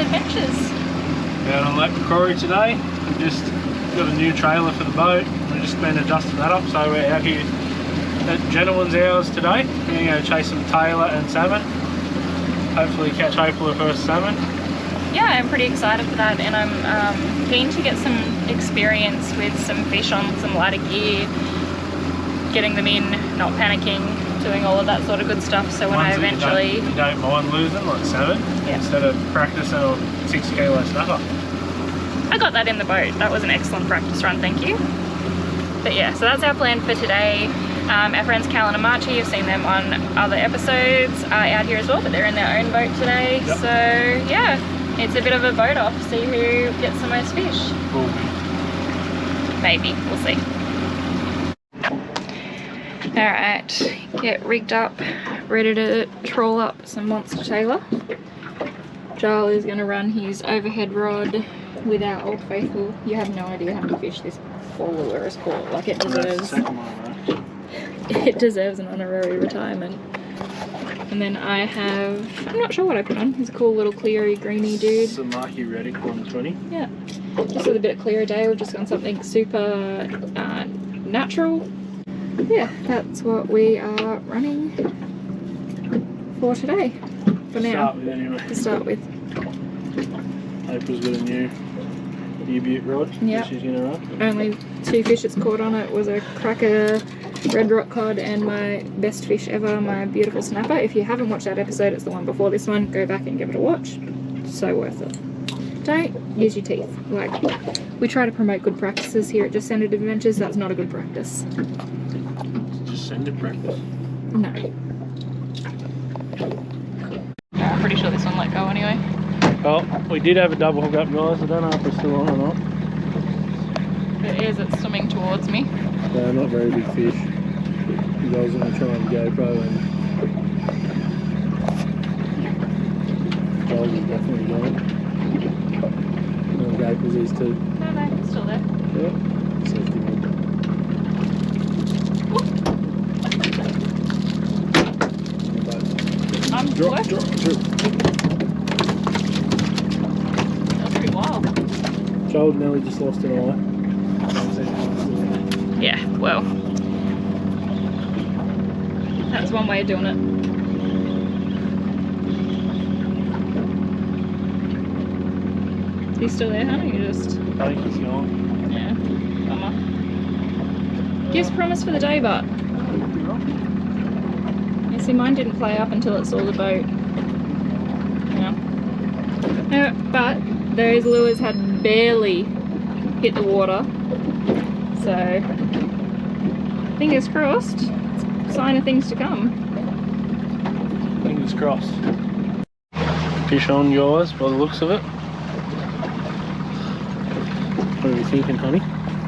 adventures. Out on Lake Macquarie today. We've just got a new trailer for the boat. We've just been adjusting that up, so we're out here at Gentleman's Hours today. We're going to go chase some tailor and salmon. Hopefully catch April the first salmon. Yeah, I'm pretty excited for that, and I'm keen to get some experience with some fish on some lighter gear, getting them in, not panicking, doing all of that sort of good stuff. So when I eventually... You don't mind losing, like salmon, instead of practicing a 6 kilo snapper. I got that in the boat. That was an excellent practice run, thank you. But yeah, so that's our plan for today. Our friends Callan and Marchie, you've seen them on other episodes, are out here as well, but they're in their own boat today. Yep. So yeah, it's a bit of a boat off, see who gets the most fish. Cool. Maybe, we'll see. Alright, get rigged up, ready to trawl up some monster tailor. Joel is going to run his overhead rod with our old faithful. You have no idea how many fish this poor lure has caught. Like, it deserves... It deserves an honorary retirement. And then I have... I'm not sure what I put on. He's a cool little cleary greeny dude. Samaki Reddick 120. Yeah. Just with a bit of clearer day, we've just gone something super natural. Yeah, that's what we are running for today. For now. To start with. April's got a new U-Butte rod that she's going to run. Only 2 fish it's caught on it was a cracker red rock cod and my best fish ever, my beautiful snapper. If you haven't watched that episode, it's the one before this one. Go back and give it a watch. So worth it. Don't use your teeth. Like, we try to promote good practices here at Just Send It Adventures. That's not a good practice. Just send it practice? No. I'm pretty sure this one let go anyway. Well, we did have a double hook up, guys. I don't know if we're still on or not. It is, it's swimming towards me. They're not very big fish. You guys are going to try and GoPro and... Charles is definitely going. And GoPro's these two. No, it's still there. Yeah. Safety mode. I'm drop. That's pretty wild. Charles nearly just lost an eye. Yeah, well, that's one way of doing it. He's still there, honey? You just... I think he's gone. Yeah, bummer. Gives promise for the day, but... You see, mine didn't play up until it saw the boat. Yeah. No, but those lures had barely hit the water. So, fingers crossed, it's a sign of things to come. Fingers crossed. Fish on, guys, by the looks of it. What are you thinking, honey?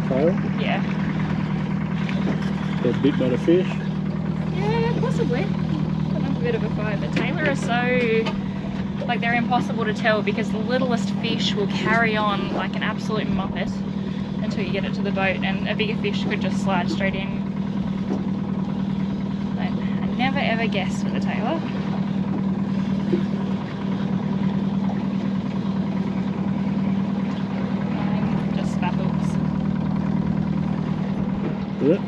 Tailor? Yeah. Get a bit better fish? Yeah, possibly. Put up a bit of a fight, but Tailor are so... like, they're impossible to tell because the littlest fish will carry on like an absolute muppet until you get it to the boat, and a bigger fish could just slide straight in. But I never ever guess with a Tailor. Just spat hooks. Is it?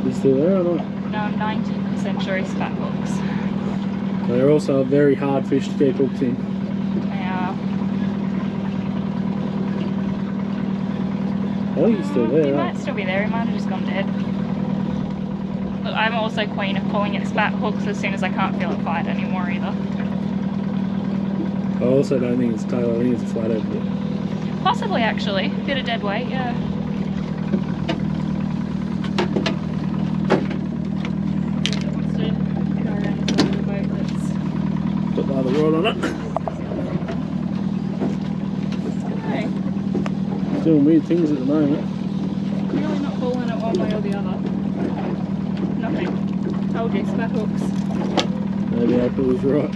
Is it still there or not? No, I'm 90% sure he's spat hooks. They're also a very hard fish to keep hooked in. They are. I think he's still there, He right? might still be there, he might have just gone dead. Look, I'm also queen of calling it spat hooks as soon as I can't feel it fight anymore either. I also don't think it's Tailor, I think it's a flathead. Possibly actually, bit of dead weight, yeah. Wants to go around the side of the boat, let's... Put the other rod on it. Okay. Doing weird things at the moment. Really not pulling it one way or the other. Nothing. Told you, spat hooks. Maybe April was right.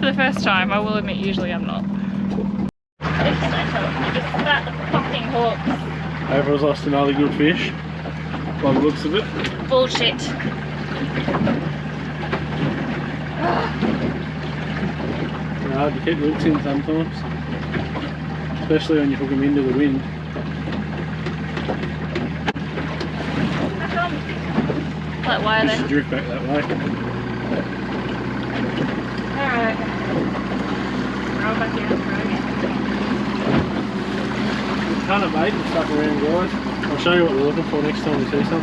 For the first time, I will admit, usually I'm not. Please don't tell me, you just spat the fucking hooks. April's lost another good fish, by the looks of it. Bullshit. fucking hard to keep hooks in sometimes, especially when you hook them into the wind. How come? Like, why are You they? should drift back that way. Alright. Roll back here and throw again. There's a ton of bait and stuff around, guys. I'll show you what we're looking for next time we see some.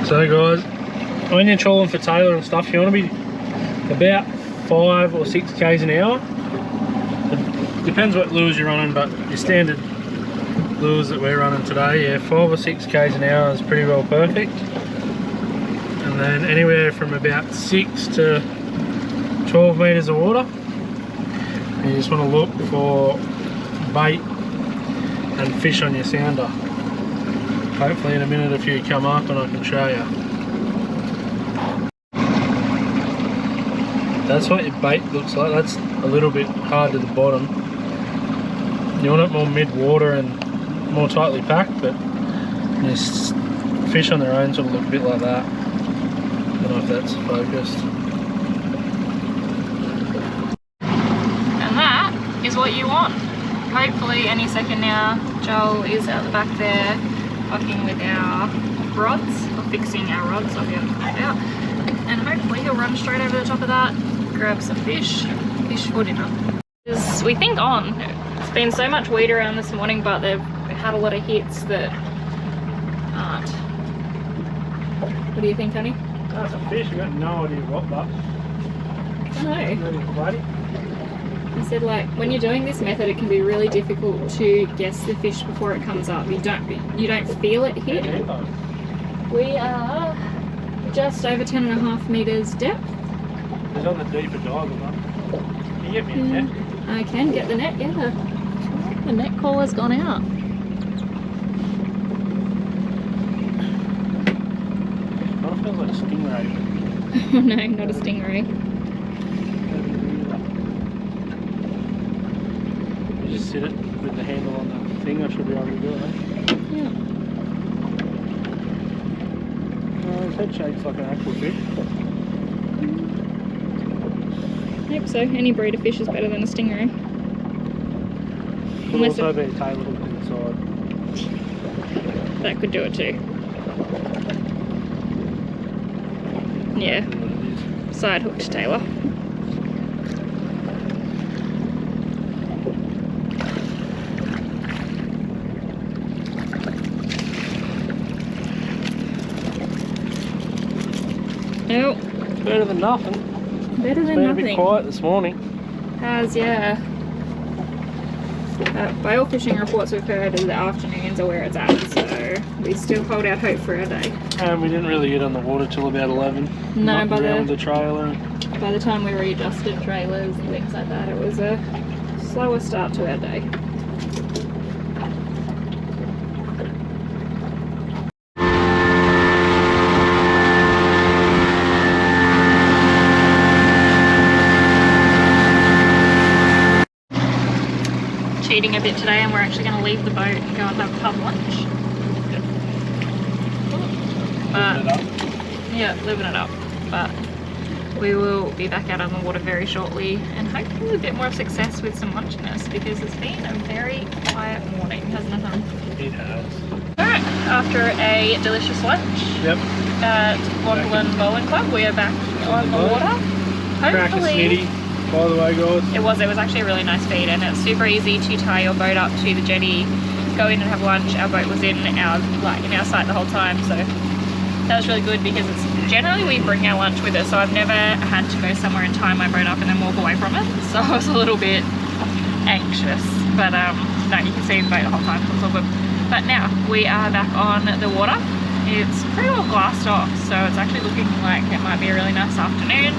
So guys, when you're trawling for tailor and stuff, you want to be about 5 or 6 k's an hour. It depends what lures you're running, but your standard lures that we're running today, yeah, 5 or 6 k's an hour is pretty well perfect. And then anywhere from about 6 to 12 metres of water. And you just want to look for bait and fish on your sounder. Hopefully in a minute a few come up and I can show you. That's what your bait looks like. That's a little bit hard to the bottom. You want it more mid-water and more tightly packed, but just fish on their own sort of look a bit like that. I don't know if that's focused. And that is what you want. Hopefully any second now, Joel is out the back there fucking with our rods, or fixing our rods, I'll be able to find out. And hopefully he'll run straight over the top of that, grab some fish for dinner. We think on. It's been so much weed around this morning, but they've had a lot of hits that aren't. What do you think, honey? That's a fish, I've got no idea what, but I don't know. bloody. He said, like, when you're doing this method, it can be really difficult to guess the fish before it comes up. You don't feel it hit. We are just over 10.5 metres depth. It's on the deeper dive, one. Can you get me a net? I can get the net, yeah. The net collar's gone out. Kind of feels like a stingray. Oh no, not a stingray. You just sit it with the handle on the thing, I should be able to do it, eh? Yeah. His head shapes like an actual fish. I hope so. Any breed of fish is better than a stingray. Could also be a tailor hook on the side. That could do it too. Yeah. Side hooked Tailor. Nope. Better than nothing. Better than It's been nothing. a bit quiet this morning. Has, yeah. By all fishing reports we've heard, the afternoons are where it's at, so we still hold out hope for our day. And we didn't really get on the water till about 11. No, Knocked around the trailer. by the time we readjusted trailers and things like that, it was a slower start to our day. Cheating a bit today, and we're actually going to leave the boat and go and have pub lunch. Yeah, living it up. But we will be back out on the water very shortly, and hopefully a bit more success with some lunchiness, because it's been a very quiet morning, hasn't it, hon? It has. Alright, after a delicious lunch at Waterland Bowling Club, we are back on the water. Crack a snitty, by the way, guys. It was actually a really nice feed, and it's super easy to tie your boat up to the jetty, go in and have lunch. Our boat was in our sight the whole time, so that was really good, because it's generally we bring our lunch with us, so I've never had to go somewhere and tie my boat up and then walk away from it, so I was a little bit anxious, but no, you can see the boat the whole time, so it's all good. But now we are back on the water. It's pretty well glassed off, so it's actually looking like it might be a really nice afternoon,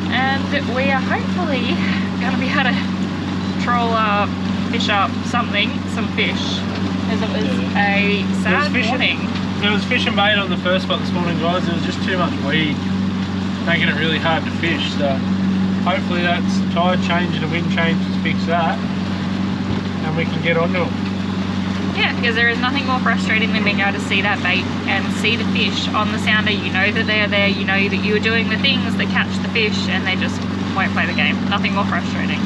and we are hopefully going to be able to troll up, fish up some fish, because it was a sad morning. There was fishing bait on the first spot this morning, guys. There was just too much weed, making it really hard to fish, so hopefully that's tide change and a wind change to fix that, and we can get onto them. Yeah, because there is nothing more frustrating than being able to see that bait and see the fish on the sounder. You know that they're there, you know that you're doing the things that catch the fish, and they just won't play the game. Nothing more frustrating.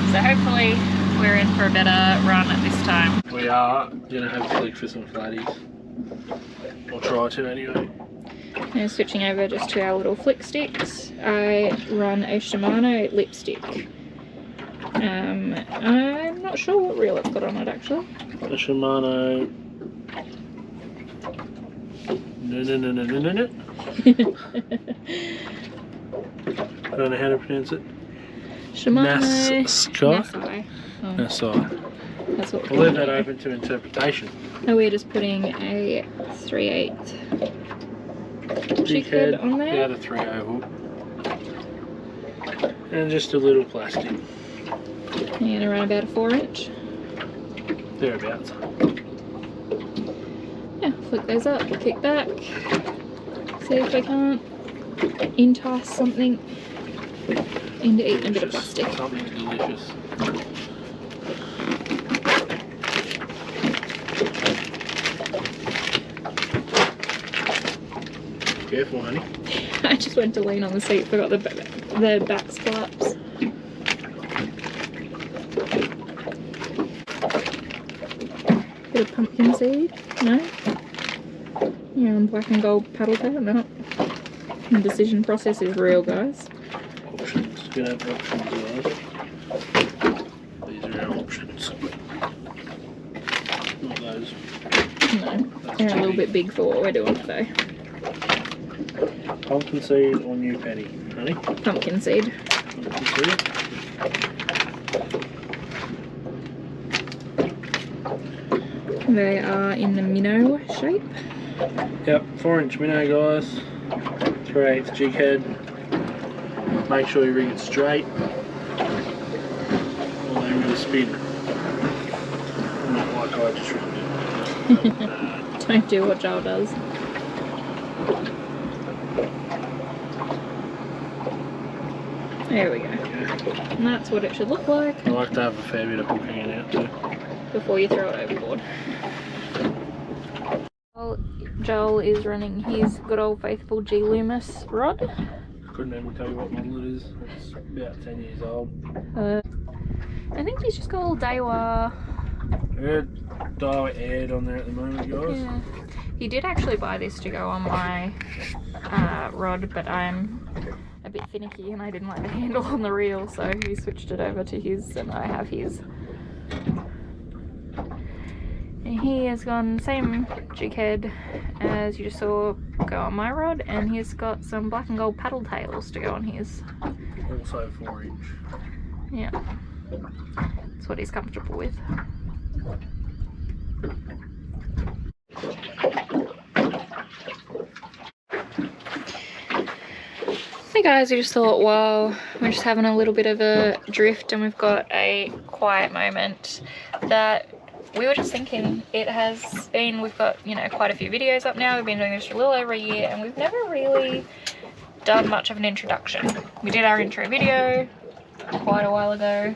So hopefully we're in for a better run at this time. We are going to have to look for some flatties. Or try to anyway. Now switching over just to our little flick sticks. I run a Shimano lipstick. I'm not sure what reel it's got on it actually. A Shimano. No. I don't know how to pronounce it. Shimano Nasai. Oh, Nasai. that's what We'll leave that open to interpretation. Oh, we're just putting a 3/8 jig head on there. Yeah, the 3/0 hook. And just a little plastic. And around about a 4-inch. Thereabouts. Yeah, flick those up, kick back. See if we can't entice something into eating a bit of plastic. Something delicious. Careful, honey. I just went to lean on the seat, forgot the back splaps. Bit of pumpkin seed? No? Yeah, black and gold paddle tail? No. The decision process is real, guys. Options. You're going to have options, guys. These are our options. Not those. No, they're a little bit big for what we're doing today. Pumpkin seed or new penny, honey? Pumpkin seed. Pumpkin seed. They are in the minnow shape. Yep, 4-inch minnow, guys. 3/8 jig head. Make sure you rig it straight, or they will spin. Not like I just rigged it. Don't do what Joel does. There we go. And that's what it should look like. I like to have a fair bit of hook hanging out too. Before you throw it overboard. Well, Joel is running his good old faithful G Loomis rod. Couldn't even tell you what model it is. It's about 10 years old. I think he's just got a little Tailor. Dial aired on there at the moment, guys. Yeah. He did actually buy this to go on my rod, but I'm a bit finicky and I didn't like the handle on the reel, so he switched it over to his and I have his. And he has gone same jig head as you just saw go on my rod, and he's got some black and gold paddle tails to go on his. Also 4-inch. Yeah, that's what he's comfortable with. Hey guys, I just thought, well, we're just having a little bit of a drift and we've got a quiet moment, that we were just thinking, it has been, we've got, you know, quite a few videos up now. We've been doing this for a little over a year and we've never really done much of an introduction. We did our intro video quite a while ago,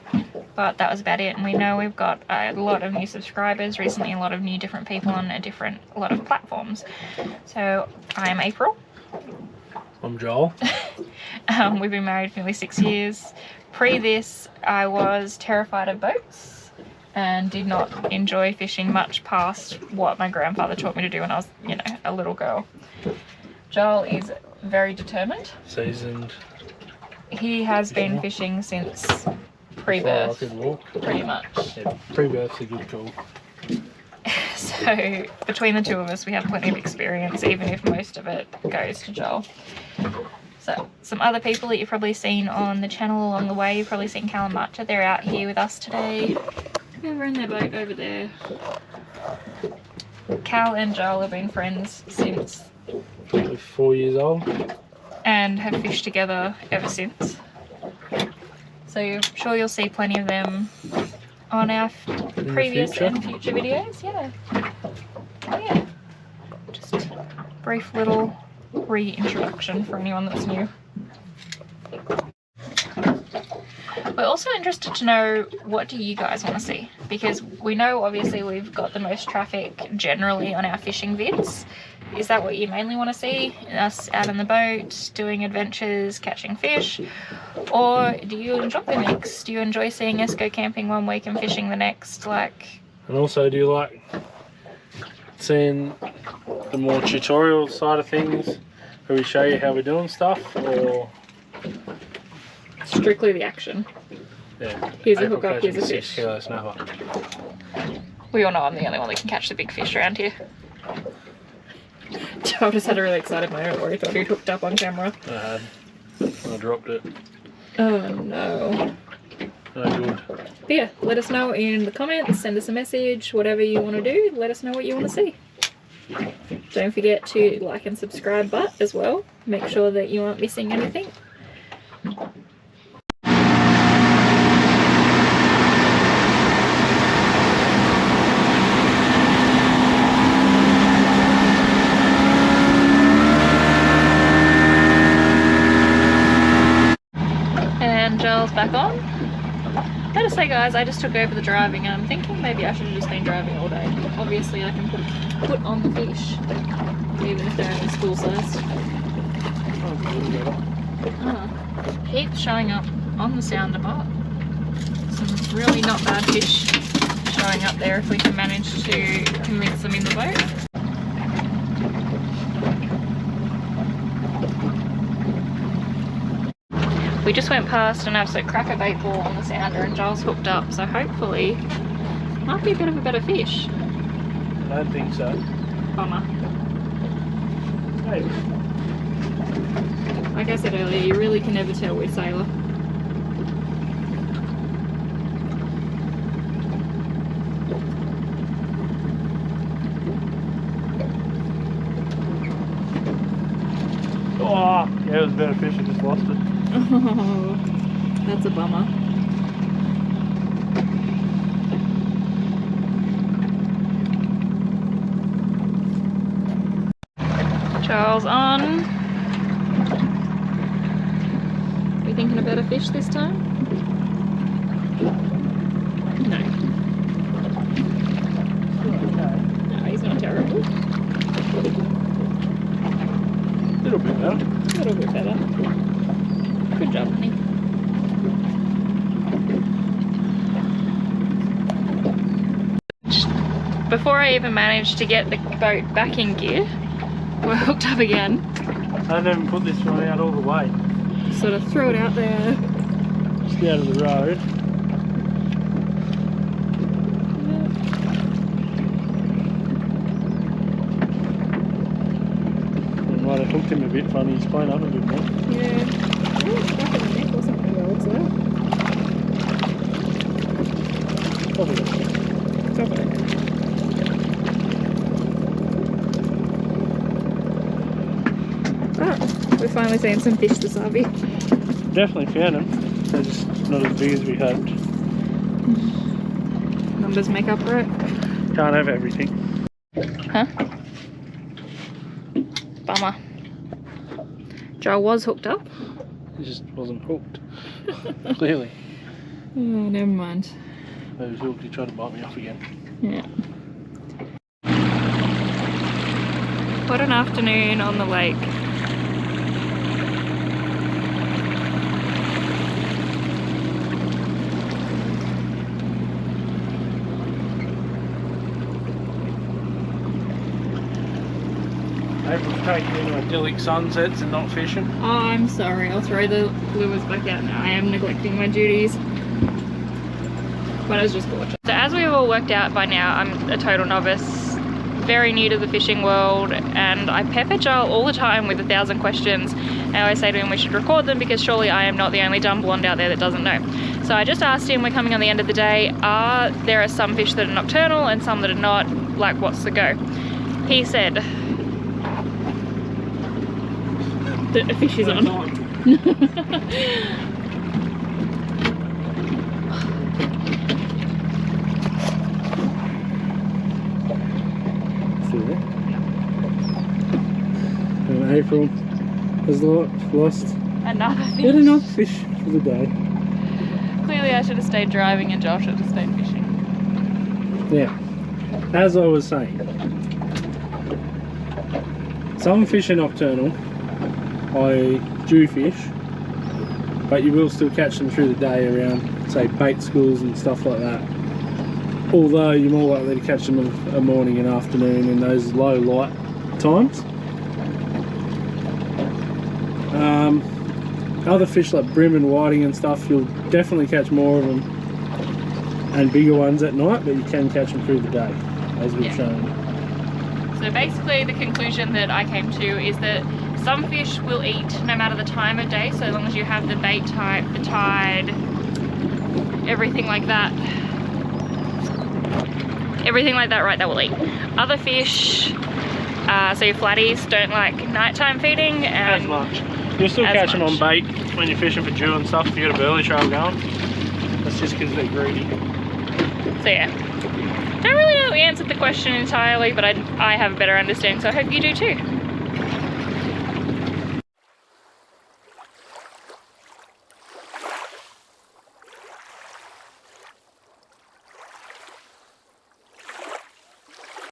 but that was about it. And we know we've got a lot of new subscribers recently, a lot of new different people on a lot of platforms. So I am April. I'm Joel. We've been married for nearly 6 years. Pre this, I was terrified of boats and did not enjoy fishing much past what my grandfather taught me to do when I was, you know, a little girl. Joel is very determined. Seasoned. He has been fishing since pre-birth, pretty much. Yeah, pre-birth's a good call. So between the two of us, we have plenty of experience, even if most of it goes to Joel. So some other people that you've probably seen on the channel along the way, you've probably seen Cal and Marcha. They're out here with us today. Over in their boat over there. Cal and Joel have been friends since 4 years old and have fished together ever since. So I'm sure you'll see plenty of them on our previous and future videos. Yeah. Oh, yeah. Just a brief little reintroduction for anyone that's new. We're also interested to know, what do you guys want to see? Because we know obviously we've got the most traffic generally on our fishing vids. Is that what you mainly want to see? Us out on the boat, doing adventures, catching fish? Or do you enjoy the mix? Do you enjoy seeing us go camping one week and fishing the next? Like, and also, do you like seeing the more tutorial side of things, where we show you how we're doing stuff, or strictly the action? Yeah. Here's a hookup, here's a fish. 6 kilo snapper. We all know I'm the only one that can catch the big fish around here. Joel just had a really excited moment where he thought he'd hooked up on camera. I had. I dropped it. Oh no. No good. But yeah, let us know in the comments, send us a message, whatever you want to do, let us know what you want to see. Don't forget to like and subscribe as well. Make sure that you aren't missing anything. And Joel's back on. I gotta say guys, I just took over the driving and I'm thinking maybe I should have just been driving all day. Obviously I can put on the fish, even if they're only school sized. Heaps showing up on the sounder bar. Some really not bad fish showing up there if we can manage to convince them in the boat. We just went past an absolute cracker bait ball on the sounder and Joel's hooked up, so hopefully might be a bit of a better fish. I don't think so. Bummer. Hey. Like I said earlier, you really can never tell with Tailor. Oh, yeah, it was a better fish, I just lost it. Oh, that's a bummer. Charles on. We thinking about a fish this time? No. No, he's not terrible. A little bit better. A little bit better. Good job, honey. Before I even managed to get the boat back in gear, we're hooked up again. I didn't even put this one out all the way. Sort of throw it out there. Just out of the road. And might have hooked him a bit funny, he's playing up a bit more. Yeah. Oh, it's back in the neck or something by the looks of that. Probably. Top of it. Ah, we're finally seeing some fish this Arby. Definitely found them. They're just not as big as we hoped. Numbers make up for it. Can't have everything. Huh? Bummer. Joel was hooked up. He just wasn't hooked. Clearly. Oh, never mind. He was hooked, he tried to bite me off again. Yeah. What an afternoon on the lake. April's taking into idyllic sunsets and not fishing. Oh, I'm sorry. I'll throw the lures back out now. I am neglecting my duties. But it was just gorgeous. So as we've all worked out by now, I'm a total novice, very new to the fishing world, and I pepper Joel all the time with 1,000 questions. And I always say to him we should record them because surely I am not the only dumb blonde out there that doesn't know. So I just asked him, we're coming on the end of the day, there are some fish that are nocturnal and some that are not, like what's the go? He said that a fish is on. See there? And April has lost Another fish. yet enough fish for the day. clearly I should have stayed driving and Josh should have stayed fishing. Now, as I was saying, some fish are nocturnal, I do fish, but you will still catch them through the day around, say, bait schools and stuff like that. Although you're more likely to catch them in a morning and afternoon in those low light times. Other fish like brim and whiting and stuff, you'll definitely catch more of them and bigger ones at night, but you can catch them through the day, as we've shown. So basically the conclusion that I came to is that some fish will eat no matter the time of day, so long as you have the bait type, the tide, everything like that right, that will eat. Other fish, so your flatties, don't like nighttime feeding. As much. You'll still catch them on bait when you're fishing for dew and stuff if you got a burley trail going. That's just because they're greedy. So yeah, don't really know we answered the question entirely, but I have a better understanding, so I hope you do too.